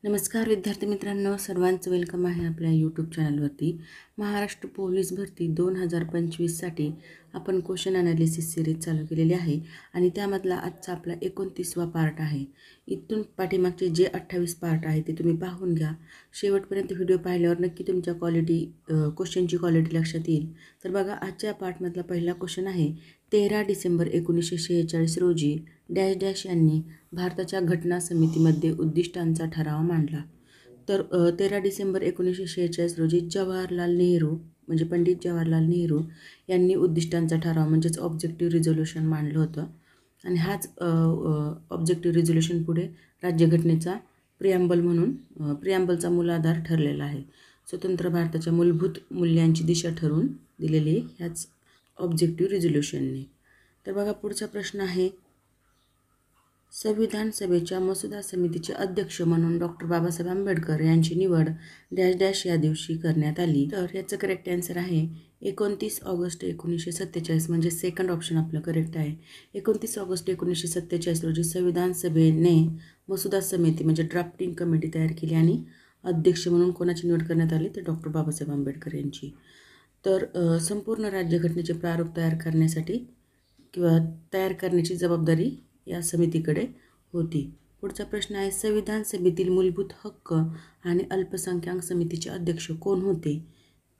नमस्कार विद्यार्थी मित्रांनो, सर्वांचं वेलकम आहे आपल्या यूट्यूब चॅनलवरती. महाराष्ट्र पोलीस भरती 2025साठी आपण क्वेश्चन ॲनालिसिस सिरीज चालू केलेली आहे आणि त्यामधला आजचा आपला 29वा पार्ट आहे. इथून पाठीमागचे जे 28 पार्ट आहे ते तुम्ही पाहून घ्या. शेवटपर्यंत व्हिडिओ पाहिल्यावर नक्की तुमच्या क्वेश्चनची क्वालिटी लक्षात येईल. तर बघा, आजच्या पार्टमधला पहिला क्वेश्चन आहे. 13 डिसेंबर 1946 रोजी डॅश डॅश यांनी भारताच्या घटना समितीमध्ये उद्दिष्टांचा ठराव मांडला. तर 13 डिसेंबर 1946 रोजी पंडित जवाहरलाल नेहरू यांनी उद्दिष्टांचा ठराव म्हणजेच ऑब्जेक्टिव्ह रिझोल्यूशन मांडलं होतं. आणि हाच ऑब्जेक्टिव्ह रिझोल्यूशन पुढे राज्यघटनेचा प्रिॲम्बलचा मूलाधार ठरलेला आहे. स्वतंत्र भारताच्या मूलभूत मूल्यांची दिशा ठरवून दिलेली ह्याच ऑब्जेक्टिव्ह रिझोल्यूशनने. तर बघा, पुढचा प्रश्न आहे. संविधान सभेच्या मसुदा समितीचे अध्यक्ष म्हणून डॉक्टर बाबासाहेब आंबेडकर यांची निवड डॅश डॅश या दिवशी करण्यात आली. तर याचं करेक्ट आन्सर आहे 29 ऑगस्ट 1947, म्हणजे सेकंड ऑप्शन आपलं करेक्ट आहे. 29 ऑगस्ट 1947 रोजी संविधान सभेने मसुदा समिती म्हणजे ड्राफ्टिंग कमिटी तयार केली आणि अध्यक्ष म्हणून कोणाची निवड करण्यात आली तर डॉक्टर बाबासाहेब आंबेडकर यांची. तर संपूर्ण राज्यघटनेचे प्रारूप तयार करण्याची जबाबदारी या समितीकडे होती. पुढचा प्रश्न आहे. संविधान सभेतील मूलभूत हक्क आणि अल्पसंख्याक समितीचे अध्यक्ष कोण होते?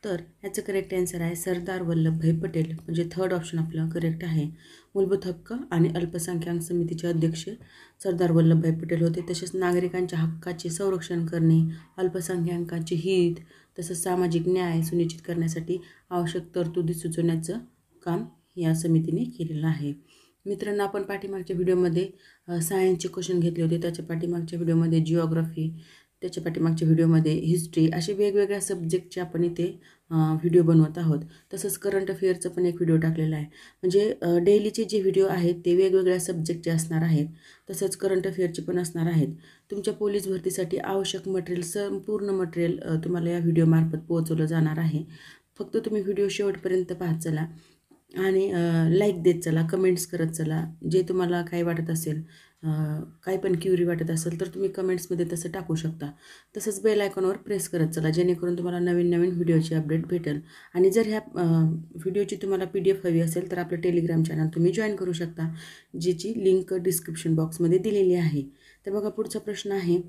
तर याचं करेक्ट आन्सर आहे सरदार वल्लभभाई पटेल, म्हणजे थर्ड ऑप्शन आपलं करेक्ट आहे. मूलभूत हक्क आणि अल्पसंख्याक समितीचे अध्यक्ष सरदार वल्लभभाई पटेल होते. तसेच नागरिकांच्या हक्काचे संरक्षण करणे, अल्पसंख्याकांचे हित तसंच सामाजिक न्याय सुनिश्चित करण्यासाठी आवश्यक तरतुदी सुचवण्याचं काम या समितीने केलेलं आहे. मित्रांनो, आपण पाठीमागच्या व्हिडिओमध्ये सायन्सचे क्वेश्चन घेतले होते. त्याच्या पाठीमागच्या व्हिडिओमध्ये जिओग्राफी, त्याच्या पाठीमागच्या व्हिडिओमध्ये हिस्ट्री, असे वेगवेगळ्या सब्जेक्टचे आपण इथे व्हिडिओ बनवत आहोत. तसंच करंट अफेअरचं पण एक व्हिडिओ टाकलेला आहे. म्हणजे डेलीचे जे व्हिडिओ आहेत ते वेगवेगळ्या सब्जेक्टचे असणार आहेत. तसंच करंट अफेअरचे पण असणार आहेत. तुमच्या पोलीस भरतीसाठी आवश्यक संपूर्ण मटेरियल तुम्हाला या व्हिडिओमार्फत पोहोचवलं जाणार आहे. फक्त तुम्ही व्हिडिओ शेवटपर्यंत पाहत चला आणि लाईक देत चला, कमेंट्स करत चला. जे तुम्हाला काही वाटत असेल, काही पण क्युरी वाटत असेल तर तुम्ही कमेंट्समध्ये तसं टाकू शकता. तसंच बेल आयकॉनवर प्रेस करत चला, जेणेकरून तुम्हाला नवीन व्हिडिओची अपडेट भेटेल. आणि जर ह्या व्हिडिओची तुम्हाला PDF हवी असेल तर आपलं टेलिग्राम चॅनल तुम्ही जॉईन करू शकता, ज्याची लिंक डिस्क्रिप्शन बॉक्समध्ये दिलेली आहे. तर बघा, पुढचा प्रश्न आहे.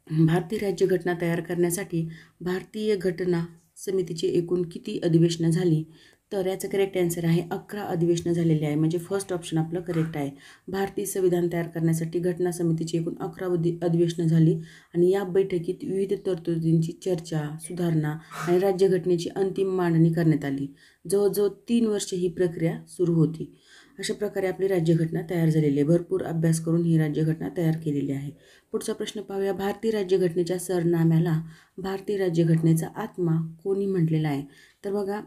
भारतीय राज्यघटना तयार करण्यासाठी भारतीय घटना समितीची एकूण किती अधिवेशनं झाली? तर याचं करेक्ट आन्सर आहे 11 अधिवेशनं झालेली आहे, म्हणजे फर्स्ट ऑप्शन आपलं करेक्ट आहे. भारतीय संविधान तयार करण्यासाठी घटना समितीची एकूण 11 अधिवेशनं झाली आणि या बैठकीत विविध तरतुदींची चर्चा, सुधारणा आणि राज्यघटनेची अंतिम मांडणी करण्यात आली. जवळजवळ 3 वर्षे ही प्रक्रिया सुरू होती. अशा प्रकारे आपली राज्यघटना तयार झालेली आहे. भरपूर अभ्यास करून ही राज्यघटना तयार केलेली आहे. पुढचा प्रश्न पाहूया. भारतीय राज्यघटनेच्या सरनाम्याला भारतीय राज्यघटनेचा आत्मा कोणी म्हटलेला आहे? तर बघा,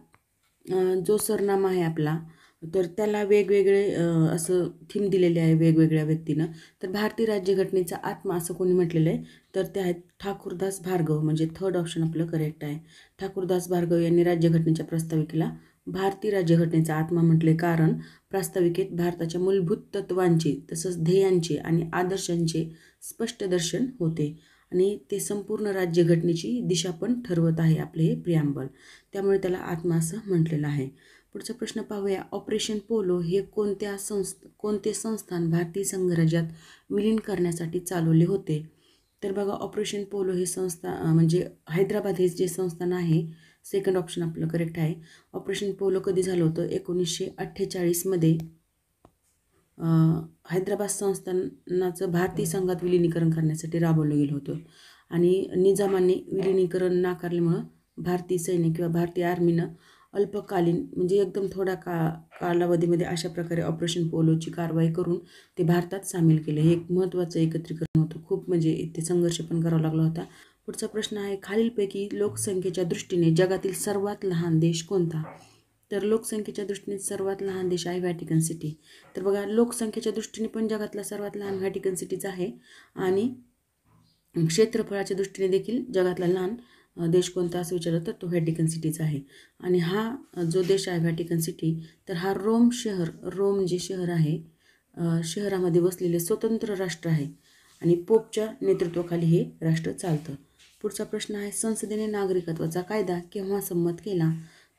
जो सरनामा आहे आपला, तर त्याला वेगवेगळे असं थीम दिलेले आहे वेगवेगळ्या व्यक्तीनं. तर भारतीय राज्यघटनेचा आत्मा असं कोणी म्हटलेलं आहे तर ते आहेत ठाकूरदास भार्गव, म्हणजे थर्ड ऑप्शन आपलं करेक्ट आहे. ठाकूरदास भार्गव यांनी राज्यघटनेच्या प्रास्ताविकेला भारतीय राज्यघटनेचा आत्मा म्हटले, कारण प्रास्ताविकेत भारताच्या मूलभूत तत्वांचे तसंच ध्येयांचे आणि आदर्शांचे स्पष्ट दर्शन होते आणि ते संपूर्ण राज्यघटनेची दिशा पण ठरवत आहे आपले हे प्रिॲम्बल, त्यामुळे त्याला आत्मा असं म्हटलेलं आहे. पुढचा प्रश्न पाहूया. ऑपरेशन पोलो हे कोणते संस्थान भारतीय संघराज्यात विलीन करण्यासाठी चालवले होते? तर बघा, ऑपरेशन पोलो हे म्हणजे हैदराबाद हे जे संस्थान आहे, सेकंड ऑप्शन आपलं करेक्ट आहे. ऑपरेशन पोलो कधी झालं होतं? 1948मध्ये हैदराबाद संस्थानाचं भारतीय संघात विलिनीकरण करण्यासाठी राबवलं गेलं होतं आणि निजामाने विलिनीकरण नाकारल्यामुळं भारतीय सैन्य किंवा भारतीय आर्मीनं अल्पकालीन म्हणजे एकदम थोड्या कालावधीमध्ये अशा प्रकारे ऑपरेशन पोलोची कारवाई करून ते भारतात सामील केले. हे एक महत्त्वाचं एकत्रीकरण होतं. खूप म्हणजे इथे संघर्ष पण करावा लागला होता. पुढचा प्रश्न आहे. खालीलपैकी लोकसंख्येच्या दृष्टीने जगातील सर्वात लहान देश कोणता? तर लोकसंख्येच्या दृष्टीने सर्वात लहान देश आहे व्हॅटिकन सिटी. तर बघा, लोकसंख्येच्या दृष्टीने पण जगातला सर्वात लहान व्हॅटिकन सिटीच आहे आणि क्षेत्रफळाच्या दृष्टीने देखील जगातला लहान देश कोणता असं विचारलं तर तो व्हॅटिकन सिटीचा आहे. आणि हा जो देश आहे व्हॅटिकन सिटी, तर हा रोम जे शहर आहे, शहरामध्ये वसलेले स्वतंत्र राष्ट्र आहे आणि पोपच्या नेतृत्वाखाली हे राष्ट्र चालतं. पुढचा प्रश्न आहे संसदेने नागरिकत्वाचा कायदा केव्हा संमत केला?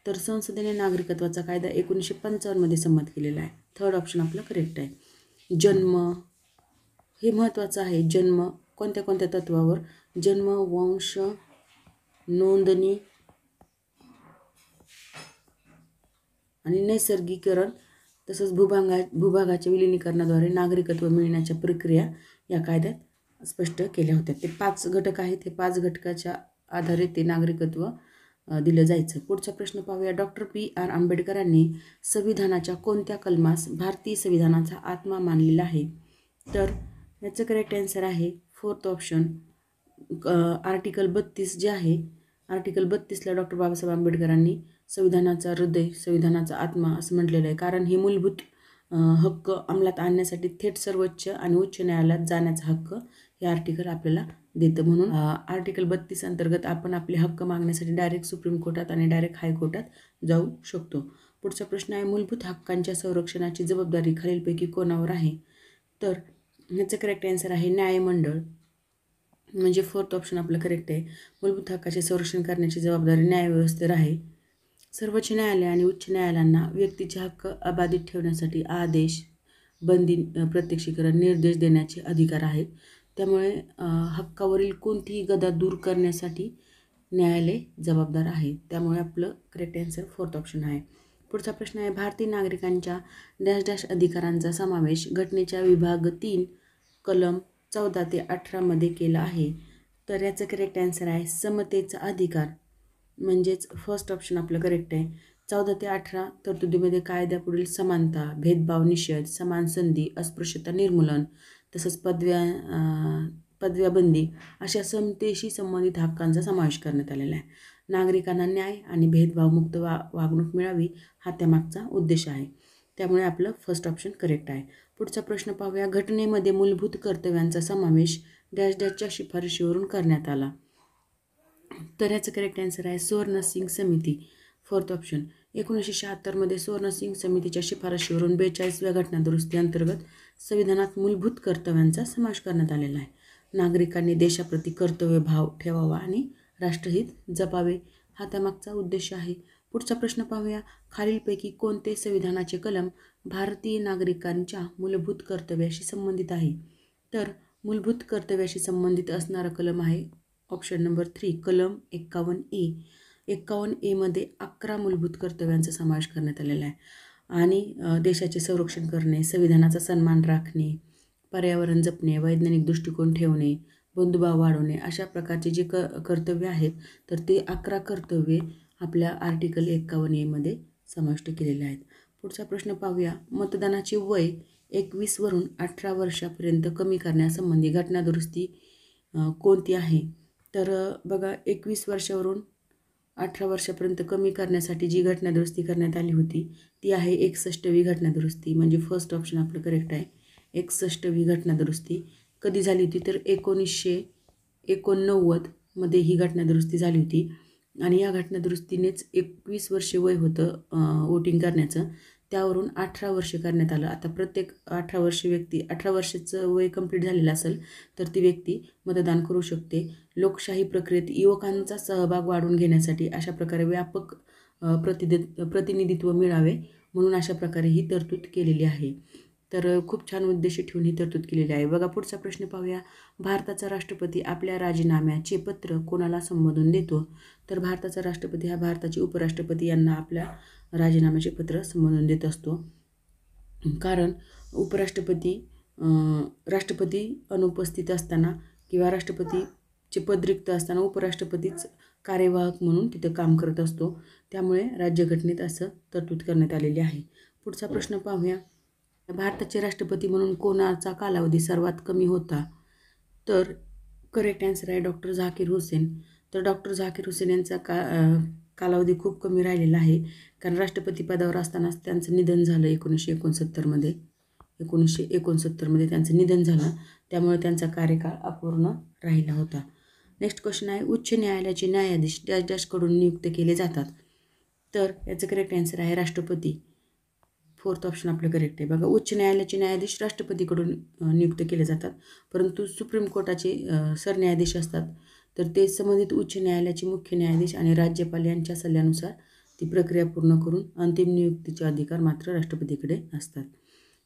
तर संसदेने नागरिकत्वाचा कायदा 1955 मध्ये संमत केलेला आहे. थर्ड ऑप्शन आपलं करेक्ट आहे. जन्म हे महत्त्वाचं आहे. जन्म कोणत्या कोणत्या तत्वावर? जन्म, वंश, नोंदणी आणि नैसर्गिकीकरण तसंच भूभागाच्या विलिनीकरणाद्वारे नागरिकत्व मिळण्याच्या प्रक्रिया या कायद्यात स्पष्ट केल्या होत्या. ते 5 घटक आहेत. हे 5 घटकाच्या आधारे ते नागरिकत्व दिलं जायचं. पुढचा प्रश्न पाहूया. Doctor P R. आंबेडकरांनी संविधानाच्या कोणत्या कलमास भारतीय संविधानाचा आत्मा मानलेला आहे? तर याचं करेक्ट आन्सर आहे फोर्थ ऑप्शन आर्टिकल 32 जे आहे. आर्टिकल 32ला डॉक्टर बाबासाहेब आंबेडकरांनी संविधानाचा हृदय, संविधानाचा आत्मा असं म्हटलेलं आहे. कारण हे मूलभूत हक्क अंमलात आणण्यासाठी थेट सर्वोच्च आणि उच्च न्यायालयात जाण्याचा हक्क हे आर्टिकल आपल्याला देतं. म्हणून आर्टिकल 32 अंतर्गत आपण आपले हक्क मागण्यासाठी डायरेक्ट सुप्रीम कोर्टात आणि डायरेक्ट हायकोर्टात जाऊ शकतो. पुढचा प्रश्न आहे मूलभूत हक्कांच्या संरक्षणाची जबाबदारी खालीलपैकी कोणावर आहे? तर ह्याचं करेक्ट आन्सर आहे न्यायमंडळ. म्हणजे फोर्थ ऑप्शन आपलं करेक्ट आहे. मूलभूत हक्काचे संरक्षण करण्याची जबाबदारी न्यायव्यवस्थेवर आहे. सर्वोच्च न्यायालय आणि उच्च न्यायालयांना व्यक्तीचे हक्क अबाधित ठेवण्यासाठी आदेश, बंदी, प्रत्यक्षीकरण, निर्देश देण्याचे अधिकार आहेत. त्यामुळे हक्कावरील कोणतीही गदा दूर करण्यासाठी न्यायालय जबाबदार आहे. त्यामुळे आपलं करेक्ट आन्सर फोर्थ ऑप्शन आहे. पुढचा प्रश्न आहे भारतीय नागरिकांच्या डॅश डॅश अधिकारांचा समावेश घटनेच्या विभाग 3 कलम 14 ते 18 मध्ये केला आहे. तर याचं करेक्ट आन्सर आहे समतेचा अधिकार. म्हणजेच फर्स्ट ऑप्शन आपलं करेक्ट आहे. 14 ते 18 तरतुदीमध्ये कायद्यापुढील समानता, भेदभाव निषेध, समान संधी, अस्पृश्यता निर्मूलन तसंच पदव्याबंदी अशा समतेशी संबंधित हक्कांचा समावेश करण्यात आलेला आहे. नागरिकांना न्याय आणि भेदभावमुक्त वागणूक मिळावी हा त्यामागचा उद्देश आहे. त्यामुळे आपलं फर्स्ट ऑप्शन करेक्ट आहे. पुढचा प्रश्न पाहूया. घटनेमध्ये मूलभूत कर्तव्यांचा समावेश डॅश डॅशच्या शिफारशीवरून करण्यात आला. तर याचं करेक्ट आन्सर आहे सुवर्णसिंग समिती. फोर्थ ऑप्शन 1976 मध्ये सुवर्णसिंग समितीच्या शिफारशीवरून 42व्या घटनादुरुस्ती अंतर्गत संविधानात मूलभूत कर्तव्यांचा समावेश करण्यात आलेला आहे. नागरिकांनी देशाप्रती कर्तव्य भाव ठेवावा आणि राष्ट्रहित जपावे हा त्यामागचा उद्देश आहे. पुढचा प्रश्न पाहूया. खालीलपैकी कोणते संविधानाचे कलम भारतीय नागरिकांच्या मूलभूत कर्तव्याशी संबंधित आहे? तर मूलभूत कर्तव्याशी संबंधित असणारा कलम आहे ऑप्शन नंबर 3 कलम 51A. 51A मध्ये 11 मूलभूत कर्तव्यांचा समावेश करण्यात आलेला आहे. आणि देशाचे संरक्षण करणे, संविधानाचा सन्मान राखणे, पर्यावरण जपणे, वैज्ञानिक दृष्टिकोन ठेवणे, बंधुभाव वाढवणे अशा प्रकारचे जे कर्तव्य आहेत तर ते 11 कर्तव्ये आपल्या आर्टिकल 51A मध्ये समाविष्ट केलेले आहेत. पुढचा प्रश्न पाहूया. मतदानाचे वय 21 वरून 18 वर्षापर्यंत कमी करण्यासंबंधी घटनादुरुस्ती कोणती आहे? तर बघा 21 वर्षावरून 18 वर्षापर्यंत कमी करण्यासाठी जी घटनादुरुस्ती करण्यात आली होती ती आहे 61वी घटनादुरुस्ती. म्हणजे फर्स्ट ऑप्शन आपलं करेक्ट आहे. 61वी घटनादुरुस्ती कधी झाली होती? तर 1989 मध्ये ही घटनादुरुस्ती झाली होती. आणि या घटनादुरुस्तीनेच 21 वर्षे वय होतं वोटिंग करण्याचं, त्यावरून 18 वर्षे करण्यात आलं. आता प्रत्येक 18 वर्षाचं वय कंप्लीट झालेलं असेल तर ती व्यक्ती मतदान करू शकते. लोकशाही प्रक्रियेत युवकांचा सहभाग वाढवून घेण्यासाठी अशा प्रकारे व्यापक प्रतिनिधित्व मिळावे म्हणून अशा प्रकारे ही तरतूद केलेली आहे. तर खूप छान उद्देश ठेवून ही तरतूद केलेली आहे. बघा पुढचा प्रश्न पाहूया. भारताचा राष्ट्रपती आपल्या राजीनाम्याचे पत्र कोणाला संबोधून देतो? तर भारताचा राष्ट्रपती हा भारताचे उपराष्ट्रपती यांना आपल्या राजीनाम्याचे पत्र संबोधून देत असतो. कारण राष्ट्रपती अनुपस्थित असताना किंवा राष्ट्रपतीचे पद रिक्त असताना उपराष्ट्रपतीच कार्यवाहक म्हणून तिथं काम करत असतो. त्यामुळे राज्यघटनेत असं तरतूद करण्यात आलेली आहे. पुढचा प्रश्न पाहूया. भारताचे राष्ट्रपती म्हणून कोणाचा कालावधी सर्वात कमी होता? तर करेक्ट आन्सर आहे डॉक्टर झाकीर हुसेन. तर डॉक्टर झाकीर हुसेन यांचा कालावधी खूप कमी राहिलेला आहे. कारण राष्ट्रपती पदावर असतानाच त्यांचं निधन झालं 1969 मध्ये. 1969 मध्ये त्यांचं निधन झालं. त्यामुळे त्यांचा कार्यकाळ अपूर्ण राहिला होता. नेक्स्ट क्वेश्चन आहे. उच्च न्यायालयाचे न्यायाधीश डॅश डॅशकडून नियुक्त केले जातात? तर याचं करेक्ट आन्सर आहे राष्ट्रपती. फोर्थ ऑप्शन आपलं करेक्ट आहे. बघा, उच्च न्यायालयाचे न्यायाधीश राष्ट्रपतीकडून नियुक्त केले जातात, परंतु सुप्रीम कोर्टाचे सरन्यायाधीश असतात तर ते संबंधित उच्च न्यायालयाचे मुख्य न्यायाधीश आणि राज्यपाल यांच्या सल्ल्यानुसार ती प्रक्रिया पूर्ण करून अंतिम नियुक्तीचे अधिकार मात्र राष्ट्रपतीकडे असतात.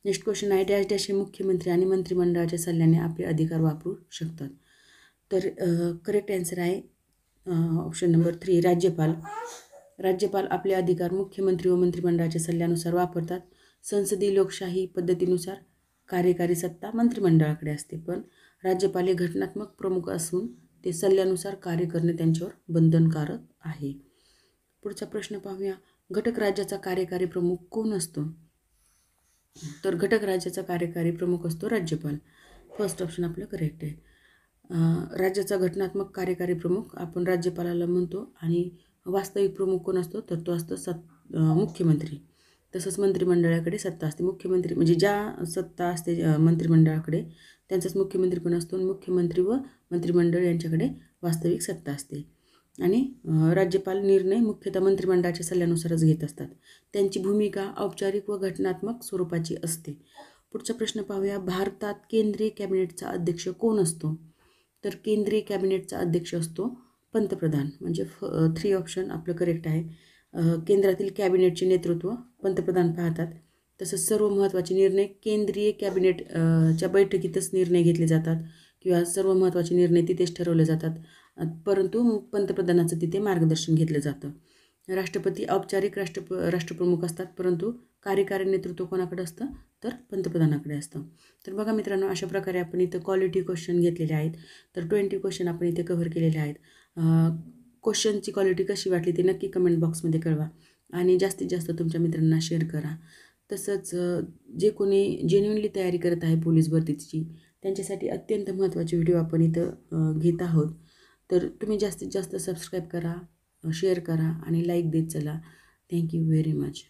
नेक्स्ट क्वेश्चन आहे, डॅश डॅश हे मुख्यमंत्री आणि मंत्रिमंडळाच्या सल्ल्याने आपले अधिकार वापरू शकतात. तर करेक्ट आन्सर आहे ऑप्शन नंबर 3 राज्यपाल. राज्यपाल आपले अधिकार मुख्यमंत्री व मंत्रिमंडळाच्या सल्ल्यानुसार वापरतात. संसदीय लोकशाही पद्धतीनुसार कार्यकारी सत्ता मंत्रिमंडळाकडे असते, पण राज्यपाल हे घटनात्मक प्रमुख असून ते सल्ल्यानुसार कार्य करणे त्यांच्यावर बंधनकारक आहे. पुढचा प्रश्न पाहूया, घटक राज्याचा कार्यकारी प्रमुख कोण असतो? तर घटक राज्याचा कार्यकारी प्रमुख असतो राज्यपाल. फर्स्ट ऑप्शन आपलं करेक्ट आहे. राज्याचा घटनात्मक कार्यकारी प्रमुख आपण राज्यपालाला म्हणतो आणि वास्तविक प्रमुख कोण असतो तर तो असतो मुख्यमंत्री. तसंच मंत्रिमंडळाकडे सत्ता असते. मुख्यमंत्री म्हणजे ज्या सत्ता असते मंत्रिमंडळाकडे त्यांचाच मुख्यमंत्री पण असतो. मुख्यमंत्री व मंत्रिमंडळ यांच्याकडे वास्तविक सत्ता असते आणि राज्यपाल निर्णय मुख्यतः मंत्रिमंडळाच्या सल्ल्यानुसारच घेत असतात. त्यांची भूमिका औपचारिक व घटनात्मक स्वरूपाची असते. पुढचा प्रश्न पाहूया, भारतात केंद्रीय कॅबिनेटचा अध्यक्ष कोण असतो? तर केंद्रीय कॅबिनेटचा अध्यक्ष असतो पंतप्रधान. म्हणजे 3 ऑप्शन आपलं करेक्ट आहे. केंद्रातील कॅबिनेटचे नेतृत्व पंतप्रधान पाहतात. तसंच सर्व महत्त्वाचे निर्णय केंद्रीय कॅबिनेट च्या बैठकीतच निर्णय घेतले जातात किंवा सर्व महत्त्वाचे निर्णय तिथेच ठरवले जातात, परंतु पंतप्रधानाचं तिथे मार्गदर्शन घेतलं जातं. राष्ट्रपती औपचारिक राष्ट्रप्रमुख असतात, परंतु कार्यकारी नेतृत्व कोणाकडे असतं तर पंतप्रधानाकडे असतं. तर बघा मित्रांनो, अशा प्रकारे आपण इथं क्वालिटी क्वेश्चन घेतलेले आहेत. तर 20 क्वेश्चन आपण इथे कव्हर केलेले आहेत. क्वेश्चनची क्वालिटी कशी वाटली ते नक्की कमेंट बॉक्समध्ये कळवा आणि जास्तीत जास्त तुमच्या मित्रांना शेअर करा. तसंच जे कोणी जेन्युइनली तयारी करत आहे पोलीस भरतीची त्यांच्यासाठी अत्यंत महत्त्वाचे व्हिडिओ आपण इथं घेत आहोत. तर तुम्ही जास्तीत जास्त सबस्क्राईब करा, शेअर करा आणि लाईक देत चला. Thank you very much.